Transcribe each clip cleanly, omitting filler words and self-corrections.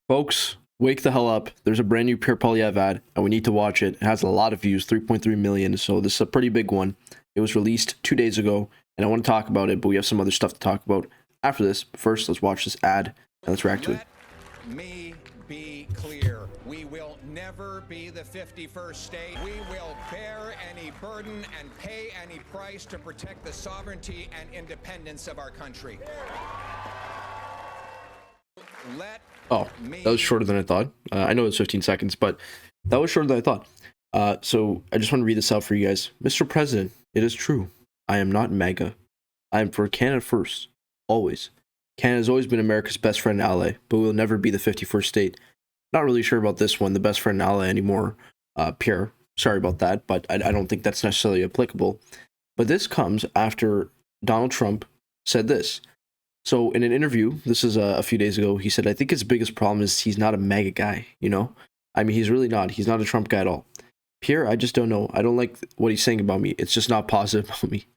Folks, wake the hell up. There's a brand new Pure Poilievre ad, and we need to watch it. It has a lot of views, 3.3 million, so this is a pretty big one. It was released 2 days ago, and I want to talk about it, but we have some other stuff to talk about after this. But first, let's watch this ad, and let's react to it. Let me be clear. We will never be the 51st state. We will bear any burden and pay any price to protect the sovereignty and independence of our country. Oh, that was shorter than I thought. I know it's 15 seconds, but that was shorter than I thought. So I just want to read this out for you guys. Mr. President, it is true. I am not MAGA. I am for Canada first. Always. Canada has always been America's best friend and ally, but we will never be the 51st state. Not really sure about this one, the best friend and ally anymore. Pierre, sorry about that, but I don't think that's necessarily applicable. But this comes after Donald Trump said this. So in an interview, this is a few days ago, he said, I think his biggest problem is he's not a MAGA guy, you know? I mean, he's really not. He's not a Trump guy at all. Pierre, I just don't know. I don't like what he's saying about me. It's just not positive about me.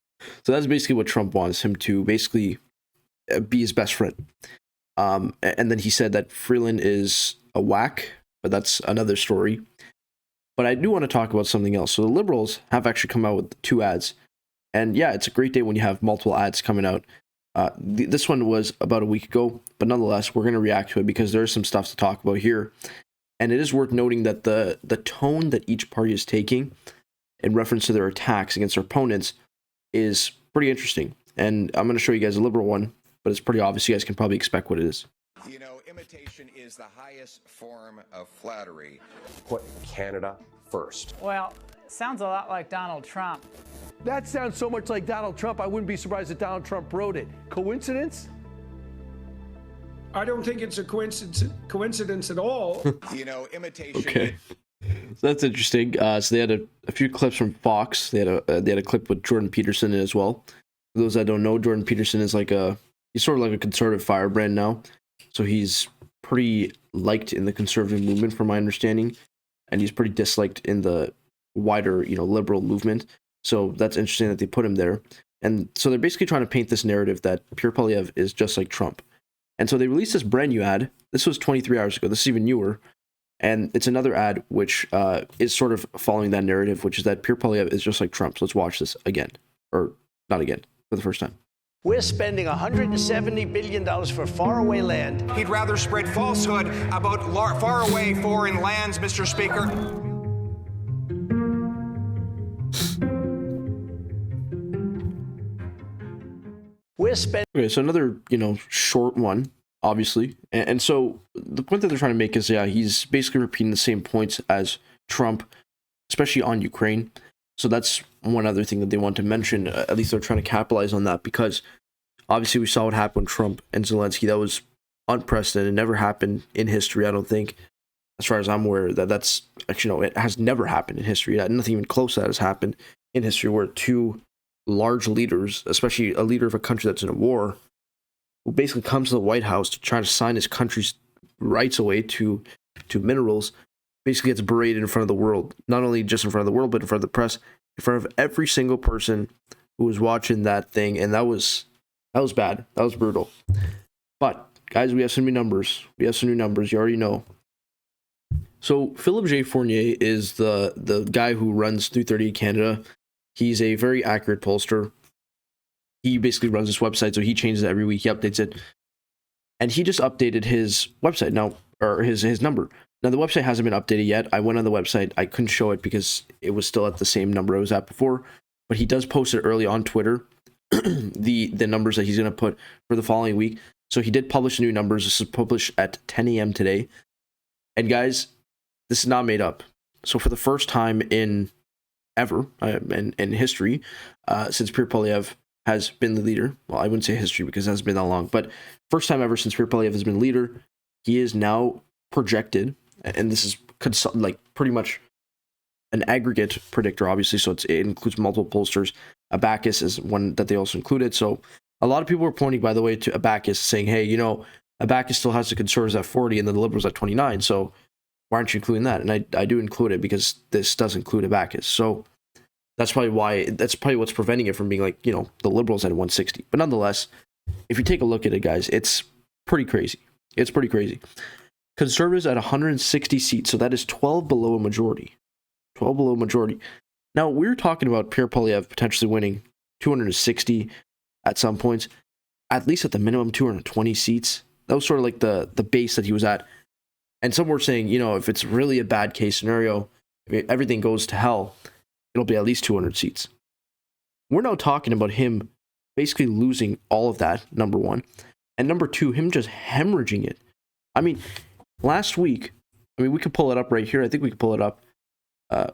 So that's basically what Trump wants him to basically be his best friend. And then he said that Freeland is a whack, but that's another story. But I do want to talk about something else. So the Liberals have actually come out with 2 ads. And yeah, it's a great day when you have multiple ads coming out. This one was about a week ago, but nonetheless, we're going to react to it because there's some stuff to talk about here. And it is worth noting that the tone that each party is taking in reference to their attacks against their opponents is pretty interesting. And I'm going to show you guys a Liberal one, but it's pretty obvious. You guys can probably expect what it is. You know, imitation is the highest form of flattery. Put Canada first. Well, sounds a lot like Donald Trump. That sounds so much like Donald Trump, I wouldn't be surprised if Donald Trump wrote it. Coincidence? I don't think it's a coincidence at all. You know, imitation. Okay. So that's interesting. So they had a few clips from Fox. They had a clip with Jordan Peterson in as well. For those that don't know, Jordan Peterson is he's sort of like a conservative firebrand now. So he's pretty liked in the conservative movement, from my understanding, and he's pretty disliked in the wider, liberal movement. So that's interesting that they put him there. And so they're basically trying to paint this narrative that Pure Poilievre is just like Trump. And so they released this brand new ad. This was 23 hours ago. This is even newer. And it's another ad which is sort of following that narrative, which is that Pure Poilievre is just like Trump. So let's watch this again. Or not again, for the first time. We're spending $170 billion for faraway land. He'd rather spread falsehood about faraway foreign lands, Mr. Speaker. Okay, so another, short one, obviously. And so the point that they're trying to make is, yeah, he's basically repeating the same points as Trump, especially on Ukraine. So that's one other thing that they want to mention. At least they're trying to capitalize on that because obviously we saw what happened with Trump and Zelensky. That was unprecedented. It never happened in history, I don't think. As far as I'm aware, that's actually, no, it has never happened in history. Nothing even close to that has happened in history where 2 large leaders, especially a leader of a country that's in a war, who basically comes to the White House to try to sign his country's rights away to minerals, basically gets berated in front of the world. Not only just in front of the world, but in front of the press, in front of every single person who was watching that thing. And that was bad. That was brutal. But guys, we have some new numbers. You already know. So Philip J. Fournier is the guy who runs 330 Canada. He's a very accurate pollster. He basically runs this website, so he changes it every week. He updates it. And he just updated his website now, or his number. Now, the website hasn't been updated yet. I went on the website. I couldn't show it because it was still at the same number it was at before. But he does post it early on Twitter, the numbers that he's going to put for the following week. So he did publish new numbers. This is published at 10 a.m. today. And guys, this is not made up. So for the first time in history, since Pure Poilievre has been the leader. Well, I wouldn't say history because it hasn't been that long, but first time ever since Pure Poilievre has been leader, he is now projected, and this is pretty much an aggregate predictor, obviously, so it includes multiple pollsters. Abacus is one that they also included. So a lot of people were pointing, by the way, to Abacus, saying, hey, Abacus still has the Conservatives at 40 and then the Liberals at 29, so why aren't you including that? And I do include it because this does include Abacus. So that's probably what's preventing it from being the Liberals at 160. But nonetheless, if you take a look at it, guys, it's pretty crazy. Conservatives at 160 seats, so that is 12 below a majority. 12 below a majority. Now, we're talking about Pierre Poilievre potentially winning 260 at some points, at least at the minimum 220 seats. That was sort of like the base that he was at. And some were saying, you know, if it's really a bad case scenario, if everything goes to hell, it'll be at least 200 seats. We're now talking about him basically losing all of that, number one. And number two, him just hemorrhaging it. I mean, last week, we could pull it up right here. I think we could pull it up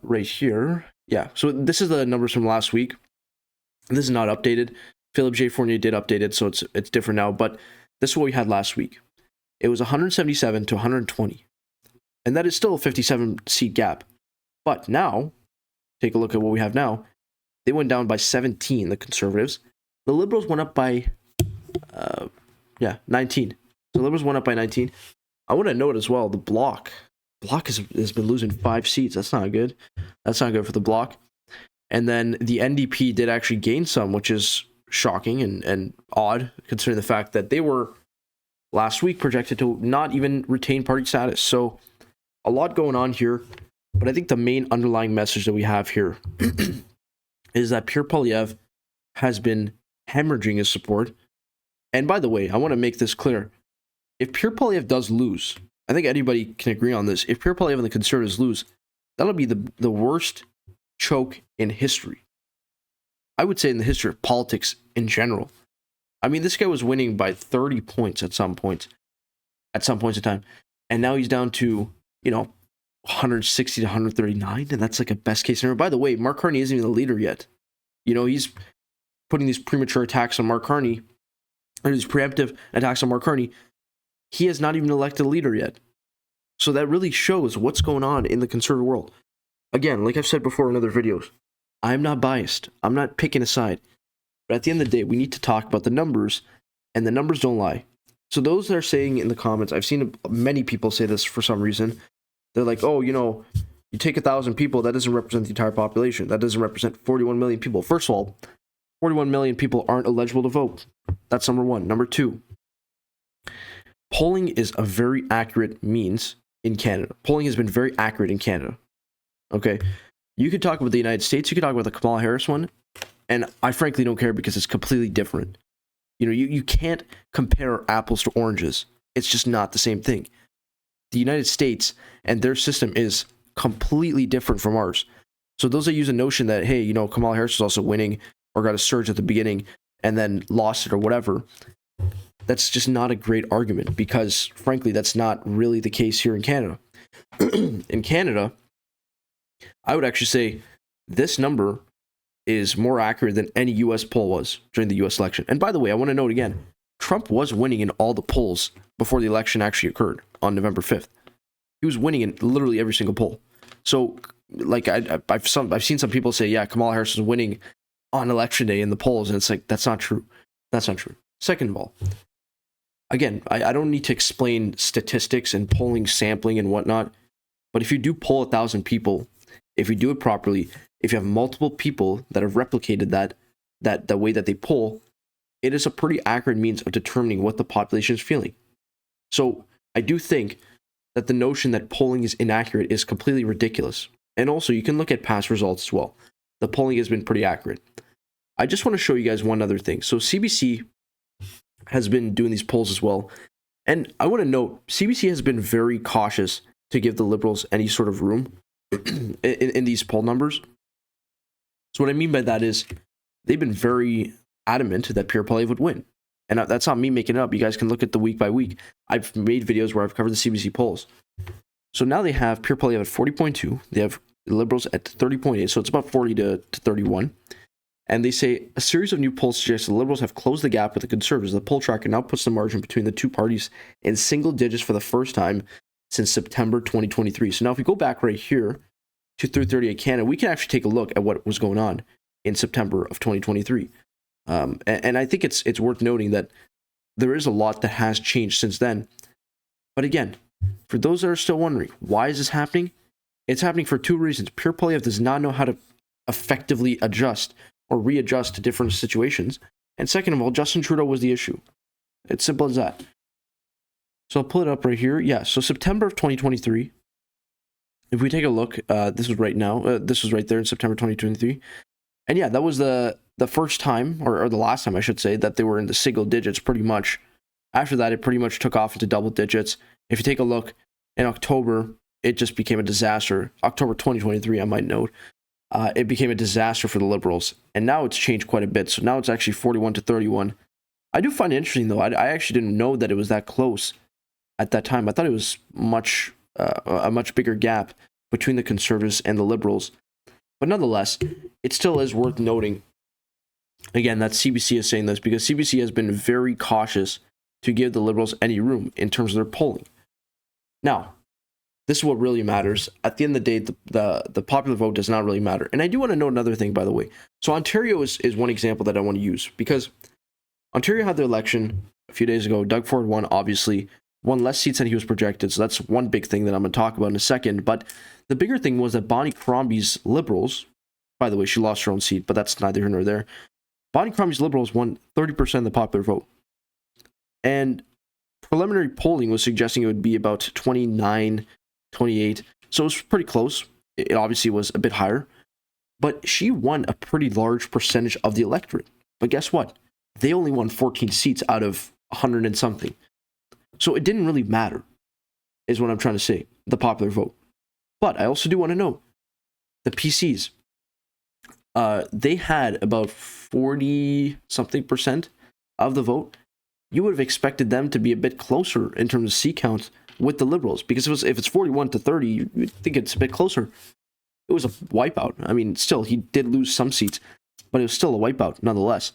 right here. Yeah, so this is the numbers from last week. This is not updated. Philip J. Fournier did update it, so it's different now. But this is what we had last week. It was 177 to 120. And that is still a 57-seat gap. But now, take a look at what we have now. They went down by 17, the Conservatives. The Liberals went up by, 19. The Liberals went up by 19. I want to note as well, the Bloc has been losing 5 seats. That's not good. That's not good for the Bloc. And then the NDP did actually gain some, which is shocking and odd, considering the fact that they were last week projected to not even retain party status. So a lot going on here. But I think the main underlying message that we have here is that Pierre Poilievre has been hemorrhaging his support. And by the way, I want to make this clear. If Pierre Poilievre does lose, I think anybody can agree on this. If Pierre Poilievre and the Conservatives lose, that'll be the worst choke in history. I would say in the history of politics in general. I mean, this guy was winning by 30 points at some points in time. And now he's down to, 160 to 139. And that's like a best case scenario. By the way, Mark Carney isn't even the leader yet. He's putting these premature attacks on Mark Carney, or these preemptive attacks on Mark Carney. He has not even elected a leader yet. So that really shows what's going on in the conservative world. Again, like I've said before in other videos, I'm not biased. I'm not picking a side. But at the end of the day, we need to talk about the numbers, and the numbers don't lie. So those that are saying in the comments, I've seen many people say this for some reason. They're like, oh, you take 1,000 people, that doesn't represent the entire population. That doesn't represent 41 million people. First of all, 41 million people aren't eligible to vote. That's number one. Number two, polling is a very accurate means in Canada. Polling has been very accurate in Canada. Okay? You could talk about the United States, you could talk about the Kamala Harris one, and I frankly don't care because it's completely different. You can't compare apples to oranges. It's just not the same thing. The United States and their system is completely different from ours. So those that use a notion that, hey, Kamala Harris was also winning or got a surge at the beginning and then lost it or whatever, that's just not a great argument because, frankly, that's not really the case here in Canada. In Canada, I would actually say this number is more accurate than any U.S. poll was during the U.S. election. And by the way, I want to note again, Trump was winning in all the polls before the election actually occurred on November 5th. He was winning in literally every single poll. So, like, I've seen some people say, yeah, Kamala Harris was winning on election day in the polls, and it's like, that's not true. That's not true. Second of all, again, I don't need to explain statistics and polling sampling and whatnot, but if you do poll 1,000 people, if you do it properly, if you have multiple people that have replicated that the way that they poll, it is a pretty accurate means of determining what the population is feeling. So I do think that the notion that polling is inaccurate is completely ridiculous. And also, you can look at past results as well. The polling has been pretty accurate. I just want to show you guys one other thing. So CBC has been doing these polls as well. And I want to note, CBC has been very cautious to give the Liberals any sort of room in these poll numbers. So what I mean by that is they've been very adamant that Pierre Poilievre would win. And that's not me making it up. You guys can look at the week by week. I've made videos where I've covered the CBC polls. So now they have Pierre Poilievre at 40.2. They have the Liberals at 30.8. So it's about 40 to 31. And they say a series of new polls suggest the Liberals have closed the gap with the Conservatives. The poll tracker now puts the margin between the two parties in single digits for the first time since September 2023. So now if we go back right here to 338 Canada, we can actually take a look at what was going on in September of 2023. And I think it's worth noting that there is a lot that has changed since then. But again, for those that are still wondering, why is this happening? It's happening for two reasons. Pierre Poilievre does not know how to effectively adjust or readjust to different situations. And second of all, Justin Trudeau was the issue. It's simple as that. So I'll pull it up right here. Yeah, so September of 2023. If we take a look, this was right now. This was right there in September 2023. And yeah, that was the first time, or the last time I should say, that they were in the single digits pretty much. After that, it pretty much took off into double digits. If you take a look, in October, it just became a disaster. October 2023, I might note. It became a disaster for the Liberals. And now it's changed quite a bit. So now it's actually 41 to 31. I do find it interesting, though. I actually didn't know that it was that close at that time. I thought it was a much bigger gap between the Conservatives and the Liberals. But nonetheless, it still is worth noting, again, that CBC is saying this because CBC has been very cautious to give the Liberals any room in terms of their polling. Now, this is what really matters. At the end of the day, the popular vote does not really matter. And I do want to note another thing, by the way. So Ontario is one example that I want to use because Ontario had the election a few days ago. Doug Ford won, obviously, won less seats than he was projected. So that's one big thing that I'm going to talk about in a second. But the bigger thing was that Bonnie Crombie's Liberals, by the way, she lost her own seat, but that's neither here nor there. Bonnie Crombie's Liberals won 30% of the popular vote. And preliminary polling was suggesting it would be about 29, 28. So it was pretty close. It obviously was a bit higher. But she won a pretty large percentage of the electorate. But guess what? They only won 14 seats out of 100 and something. So it didn't really matter, is what I'm trying to say, the popular vote. But I also do want to know, the PCs, they had about 40-something% of the vote. You would have expected them to be a bit closer in terms of seat count with the Liberals, because if it's 41 to 30, you'd think it's a bit closer. It was a wipeout. I mean, still, he did lose some seats, but it was still a wipeout nonetheless.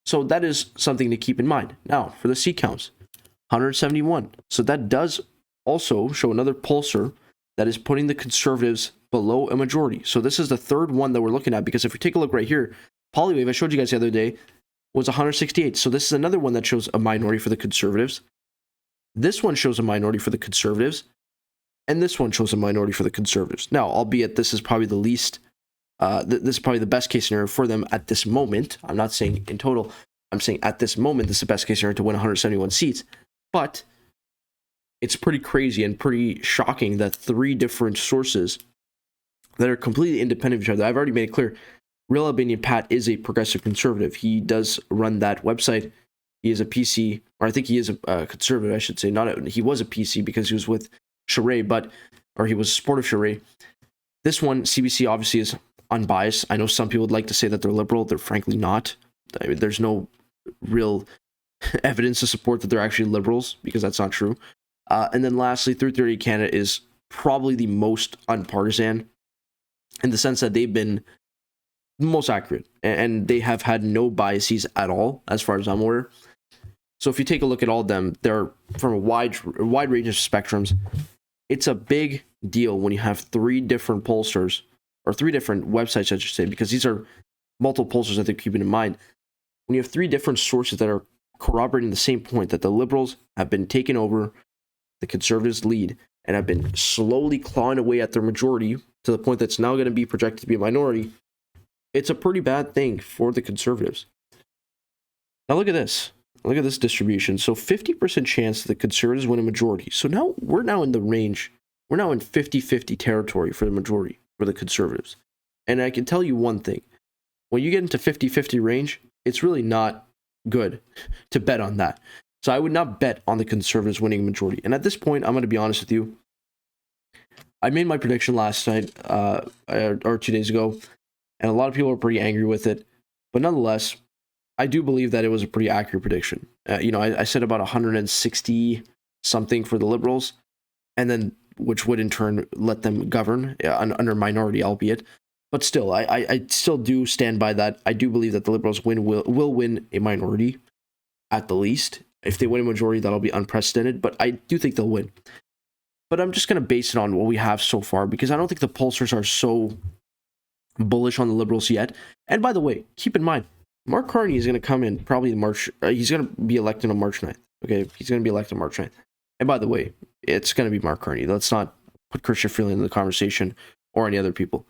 So that is something to keep in mind. Now, for the seat counts, 171. So that does also show another pollster that is putting the Conservatives below a majority. So this is the third one that we're looking at, because if we take a look right here, Poilievre, I showed you guys the other day, was 168. So this is another one that shows a minority for the Conservatives. This one shows a minority for the Conservatives. And this one shows a minority for the Conservatives. Now, albeit this is probably the least, this is probably the best case scenario for them at this moment. I'm not saying in total. I'm saying at this moment, this is the best case scenario to win 171 seats. But it's pretty crazy and pretty shocking that three different sources that are completely independent of each other. I've already made it clear. Real Albanian Pat is a progressive conservative. He does run that website. He is a PC, or I think he is a conservative, I should say. He was a PC because he was with Charest, or he was a supporter of Charest. This one, CBC, obviously is unbiased. I know some people would like to say that they're liberal. They're frankly not. I mean, there's no real evidence to support that they're actually liberals, because that's not true. And then lastly, 338 Canada is probably the most unpartisan in the sense that they've been most accurate, and they have had no biases at all, as far as I'm aware. So if you take a look at all of them, they're from a wide range of spectrums. It's a big deal when you have three different pollsters, or three different websites, I should say, because these are multiple pollsters that they're keeping in mind. When you have three different sources that are corroborating the same point, that the Liberals have been taking over the Conservatives' lead and have been slowly clawing away at their majority to the point that's now going to be projected to be a minority, it's a pretty bad thing for the Conservatives. Now look at this. Look at this distribution. So 50% chance that the Conservatives win a majority. So now we're now in the range. We're now in 50-50 territory for the majority for the Conservatives. And I can tell you one thing. When you get into 50-50 range, it's really not good to bet on that. So I would not bet on the Conservatives winning a majority. And at this point, I'm going to be honest with you. I made my prediction last night, or 2 days ago, and a lot of people are pretty angry with it. But nonetheless, I do believe that it was a pretty accurate prediction. I said about 160 something for the Liberals, and then which would in turn let them govern under minority, albeit. But still, I still do stand by that. I do believe that the Liberals will win a minority, at the least. If they win a majority, that'll be unprecedented, but I do think they'll win. But I'm just going to base it on what we have so far, because I don't think the pollsters are so bullish on the Liberals yet. And by the way, keep in mind, Mark Carney is going to come in probably in March. He's going to be elected on March 9th. Okay, he's going to be elected on March 9th. And by the way, it's going to be Mark Carney. Let's not put Christian Freeland in the conversation or any other people.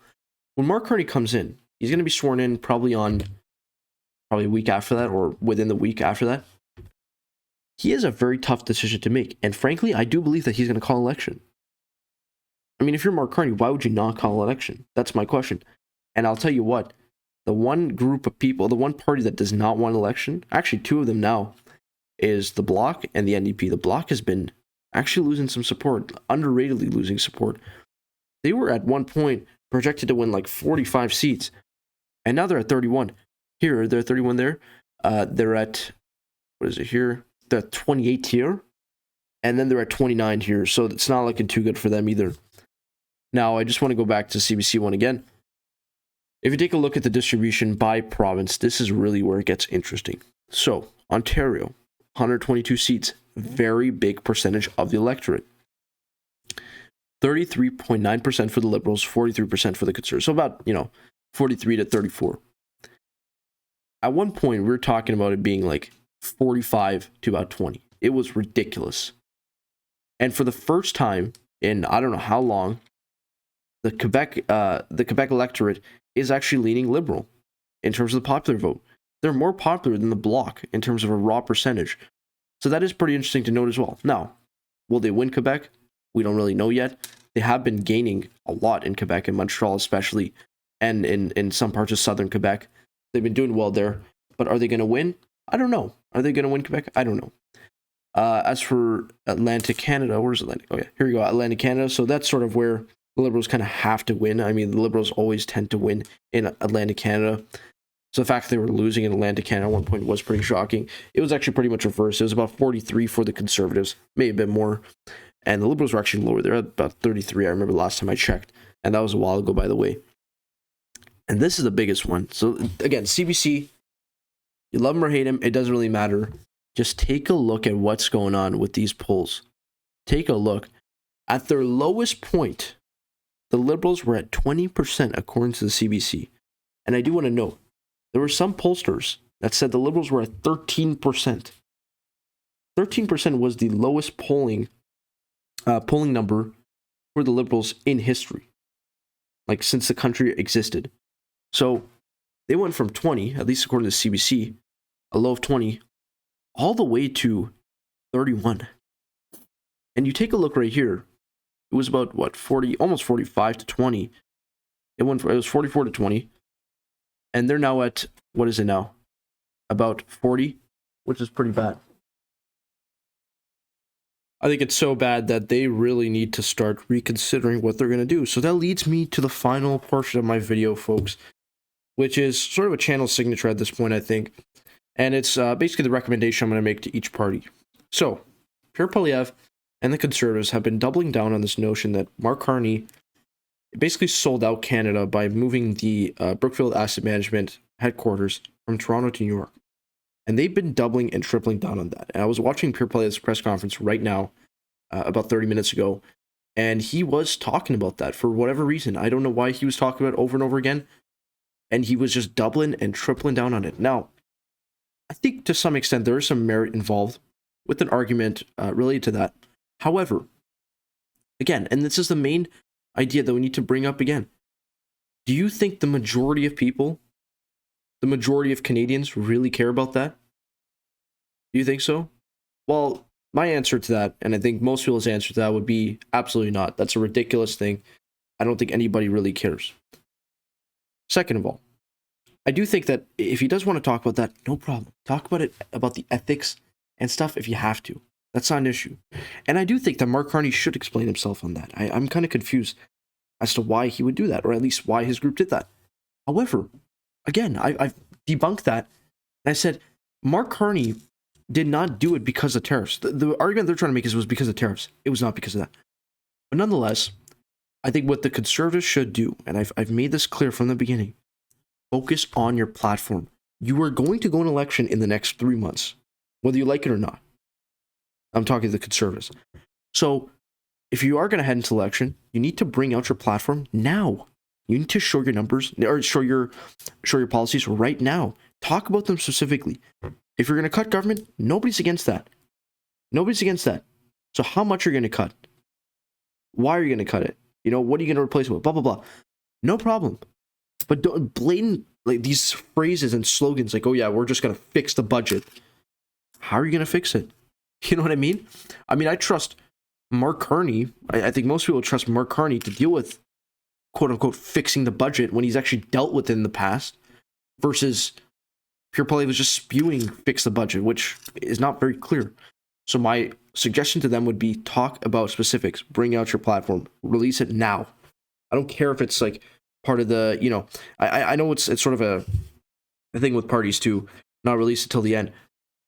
When Mark Carney comes in, he's going to be sworn in probably a week after that, or within the week after that. he has a very tough decision to make. And frankly, I do believe that he's going to call an election. I mean, if you're Mark Carney, why would you not call an election? That's my question. And I'll tell you what, the one group of people, the one party that does not want an election, actually two of them now, is the Bloc and the NDP. The Bloc has been actually losing some support, underratedly losing support. They were at one point projected to win like 45 seats, and now they're at 31. Here, they're 31 there. They're at, what is it here? They're at 28 here, and then they're at 29 here, so it's not looking too good for them either. Now, I just want to go back to CBC one again. If you take a look at the distribution by province, this is really where it gets interesting. So, Ontario, 122 seats, very big percentage of the electorate. 33.9% for the Liberals, 43% for the Conservatives. So about, 43 to 34. At one point, we were talking about it being like 45 to about 20. It was ridiculous. And for the first time in I don't know how long, the Quebec electorate is actually leaning Liberal in terms of the popular vote. They're more popular than the Bloc in terms of a raw percentage. So that is pretty interesting to note as well. Now, will they win Quebec? We don't really know yet. They have been gaining a lot in Quebec, in Montreal especially, and in some parts of southern Quebec. They've been doing well there. But are they going to win? I don't know. Are they going to win Quebec? I don't know. As for Atlantic Canada, where's Atlantic? Oh yeah, here we go, Atlantic Canada. So that's sort of where the Liberals kind of have to win. I mean, the Liberals always tend to win in Atlantic Canada. So the fact that they were losing in Atlantic Canada at one point was pretty shocking. It was actually pretty much reversed. It was about 43 for the Conservatives, maybe a bit more. And the Liberals were actually lower. They're at about 33, I remember last time I checked. And that was a while ago, by the way. And this is the biggest one. So again, CBC, you love him or hate him, it doesn't really matter. Just take a look at what's going on with these polls. Take a look. At their lowest point, the Liberals were at 20% according to the CBC. And I do want to note, there were some pollsters that said the Liberals were at 13%. 13% was the lowest polling number for the Liberals in history, like since the country existed. So they went from 20, at least according to the CBC, a low of 20, all the way to 31. And you take a look right here, it was about what, 40, almost 45 to 20. It was 44 to 20. And they're now at, what is it now? About 40, which is pretty bad. I think it's so bad that they really need to start reconsidering what they're going to do. So that leads me to the final portion of my video, folks, which is sort of a channel signature at this point, I think. And it's basically the recommendation I'm going to make to each party. So, Pierre Poilievre and the Conservatives have been doubling down on this notion that Mark Carney basically sold out Canada by moving the Brookfield Asset Management headquarters from Toronto to New York. And they've been doubling and tripling down on that. And I was watching Pierre Poilievre's press conference right now, about 30 minutes ago, and he was talking about that for whatever reason. I don't know why he was talking about it over and over again. And he was just doubling and tripling down on it. Now, I think to some extent there is some merit involved with an argument related to that. However, again, and this is the main idea that we need to bring up again. Do you think the majority of people, the majority of Canadians really care about that? Do you think so? Well, my answer to that, and I think most people's answer to that would be absolutely not. That's a ridiculous thing. I don't think anybody really cares. Second of all, I do think that if he does want to talk about that, no problem. Talk about it, about the ethics and stuff if you have to. That's not an issue. And I do think that Mark Carney should explain himself on that. I'm kind of confused as to why he would do that, or at least why his group did that. However, again, I've debunked that. And I said, Mark Carney did not do it because of tariffs. The argument they're trying to make was because of tariffs. It was not because of that. But nonetheless, I think what the Conservatives should do, and I've made this clear from the beginning, focus on your platform. You are going to go an election in the next 3 months, whether you like it or not. I'm talking to the Conservatives. So if you are going to head into election, you need to bring out your platform now. You need to show your numbers, or show your policies right now. Talk about them specifically. If you're going to cut government, nobody's against that. Nobody's against that. So how much are you going to cut? Why are you going to cut it? What are you going to replace it with? Blah, blah, blah. No problem. But don't blatant, like these phrases and slogans like, oh yeah, we're just going to fix the budget. How are you going to fix it? You know what I mean? I mean, I trust Mark Carney. I think most people trust Mark Carney to deal with, quote unquote, fixing the budget when he's actually dealt with it in the past, versus Pierre Poilievre was just spewing fix the budget, which is not very clear. So my suggestion to them would be talk about specifics, bring out your platform, release it now. I don't care if it's like part of the, you know, I know it's sort of a thing with parties to not release it till the end.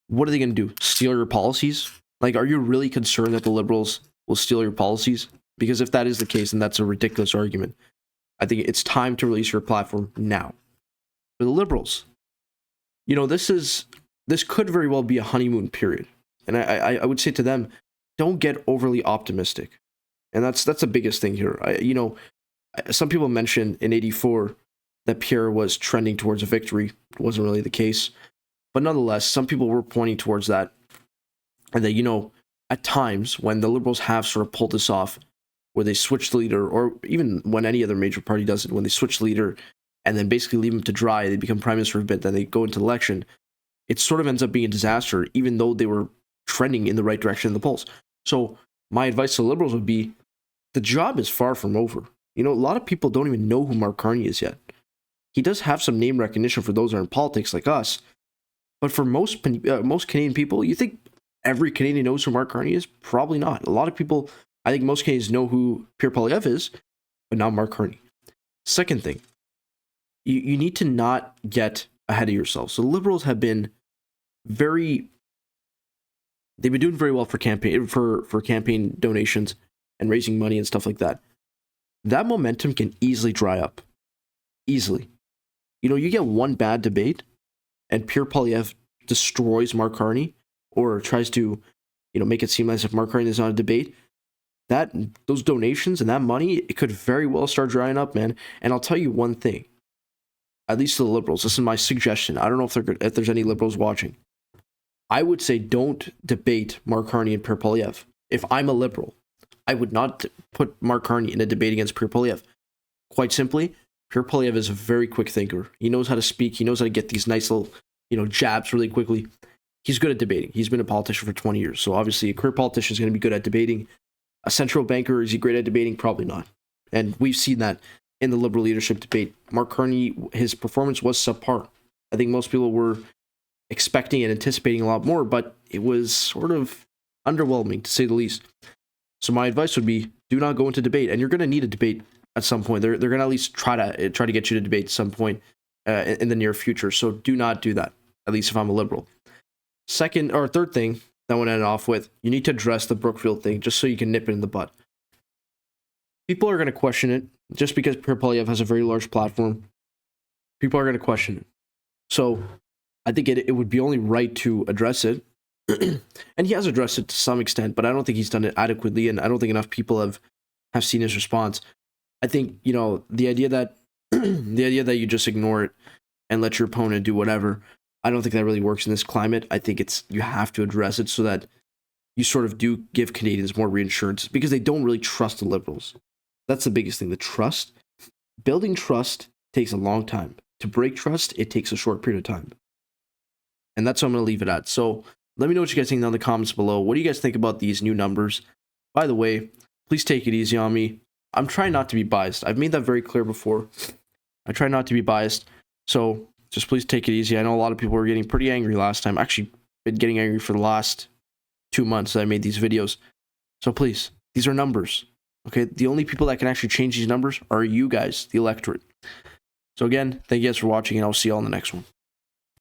What are they going to do? Steal your policies? Like, are you really concerned that the Liberals will steal your policies? Because if that is the case, then that's a ridiculous argument. I think it's time to release your platform now. For the Liberals, you know, this could very well be a honeymoon period. And I would say to them, don't get overly optimistic. And that's the biggest thing here. You know, some people mentioned in 84 that Pierre was trending towards a victory. It wasn't really the case. But nonetheless, some people were pointing towards that. And that, you know, at times when the Liberals have sort of pulled this off, where they switch the leader, or even when any other major party does it, when they switch the leader and then basically leave them to dry, they become prime minister for a bit, then they go into election, it sort of ends up being a disaster, even though they were trending in the right direction in the polls. So my advice to the Liberals would be, the job is far from over. You know, a lot of people don't even know who Mark Carney is yet. He does have some name recognition for those who are in politics like us, but for most Canadian people, you think every Canadian knows who Mark Carney is? Probably not. A lot of people, I think most Canadians know who Pierre Poilievre is, but not Mark Carney. Second thing, you need to not get ahead of yourself. So the Liberals have been they've been doing very well for campaign donations and raising money and stuff like that. That momentum can easily dry up. Easily. You know, you get one bad debate and Pierre Poilievre destroys Mark Carney, or tries to, you know, make it seem as if Mark Carney is not a debate. Those donations and that money, it could very well start drying up, man. And I'll tell you one thing, at least to the Liberals, this is my suggestion. I don't know if there's any Liberals watching. I would say don't debate Mark Carney and Pierre Poilievre. If I'm a Liberal, I would not put Mark Carney in a debate against Pierre Poilievre. Quite simply, Pierre Poilievre is a very quick thinker. He knows how to speak. He knows how to get these nice little, you know, jabs really quickly. He's good at debating. He's been a politician for 20 years. So obviously a career politician is going to be good at debating. A central banker, is he great at debating? Probably not. And we've seen that in the Liberal leadership debate. Mark Carney, his performance was subpar. I think most people were expecting and anticipating a lot more, but it was sort of underwhelming, to say the least. So my advice would be, do not go into debate. And you're going to need a debate at some point. They're going to at least try to get you to debate at some point in the near future. So do not do that, at least if I'm a Liberal. Second or third thing that I want to end off with, you need to address the Brookfield thing just so you can nip it in the bud. People are going to question it just because Pierre Poilievre has a very large platform. People are going to question it. So I think it would be only right to address it. And he has addressed it to some extent, but I don't think he's done it adequately, and I don't think enough people have seen his response. I think, you know, the idea that you just ignore it and let your opponent do whatever, I don't think that really works in this climate. I think you have to address it so that you sort of do give Canadians more reassurance, because they don't really trust the Liberals. That's the biggest thing, the trust. Building trust takes a long time. To break trust, it takes a short period of time. And that's what I'm going to leave it at. So let me know what you guys think down in the comments below. What do you guys think about these new numbers? By the way, please take it easy on me. I'm trying not to be biased. I've made that very clear before. I try not to be biased. So just please take it easy. I know a lot of people were getting pretty angry last time. Actually, been getting angry for the last 2 months that I made these videos. So please, these are numbers. Okay, the only people that can actually change these numbers are you guys, the electorate. So again, thank you guys for watching, and I'll see you all in the next one.